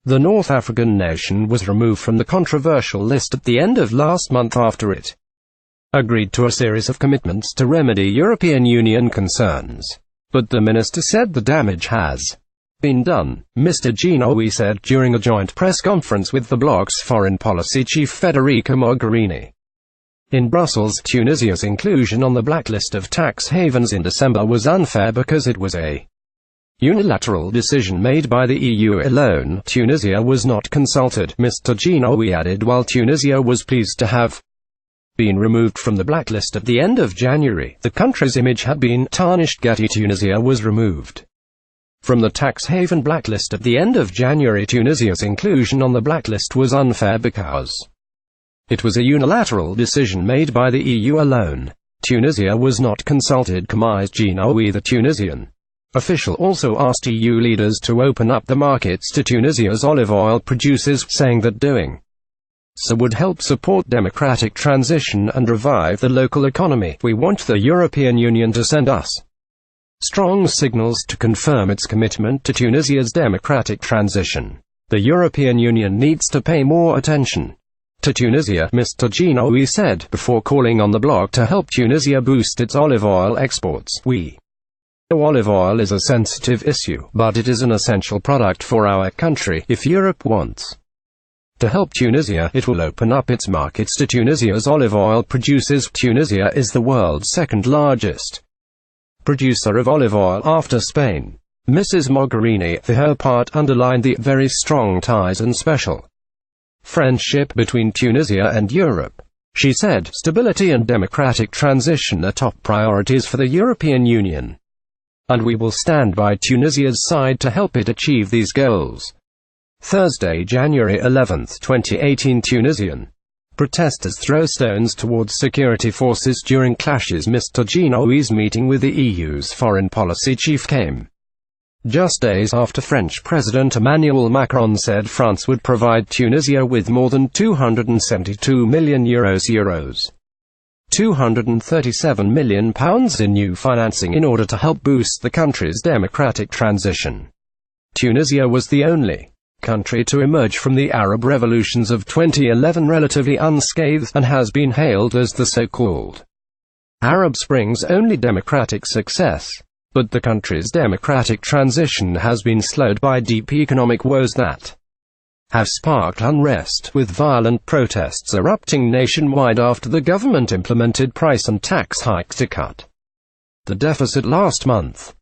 The North African nation was removed from the controversial list at the end of last month after it agreed to a series of commitments to remedy European Union concerns. But the minister said the damage has been done, Mr. Jhinaoui said during a joint press conference with the bloc's foreign policy chief Federica Mogherini in Brussels. Tunisia's inclusion on the blacklist of tax havens in December was unfair because it was a unilateral decision made by the EU alone. Tunisia was not consulted, Mr. Jhinaoui added, while Tunisia was pleased to have been removed from the blacklist at the end of January. The country's image had been tarnished. Tunisia was removed from the tax haven blacklist at the end of January. Tunisia's inclusion on the blacklist was unfair because it was a unilateral decision made by the EU alone. Tunisia was not consulted, surmised Jhinaoui. The Tunisian official also asked EU leaders to open up the markets to Tunisia's olive oil producers, saying that doing so would help support democratic transition and revive the local economy. We want the European Union to send us strong signals to confirm its commitment to Tunisia's democratic transition. The European Union needs to pay more attention to Tunisia, Mr. Jhinaoui said, before calling on the bloc to help Tunisia boost its olive oil exports. We know olive oil is a sensitive issue, but it is an essential product for our country. If Europe wants to help Tunisia, it will open up its markets to Tunisia's olive oil producers. Tunisia is the world's second largest producer of olive oil after Spain. Mrs. Mogherini, for her part, underlined the very strong ties and special friendship between Tunisia and Europe. She said, stability and democratic transition are top priorities for the European Union, and we will stand by Tunisia's side to help it achieve these goals. Thursday, January 11, 2018. Tunisian protesters throw stones towards security forces during clashes. Mr. Jhinaoui's meeting with the EU's foreign policy chief came just days after French President Emmanuel Macron said France would provide Tunisia with more than €272 million, £237 million in new financing in order to help boost the country's democratic transition. Tunisia was the only country to emerge from the Arab revolutions of 2011 relatively unscathed, and has been hailed as the so-called Arab Spring's only democratic success. But the country's democratic transition has been slowed by deep economic woes that have sparked unrest, with violent protests erupting nationwide after the government implemented price and tax hikes to cut the deficit last month.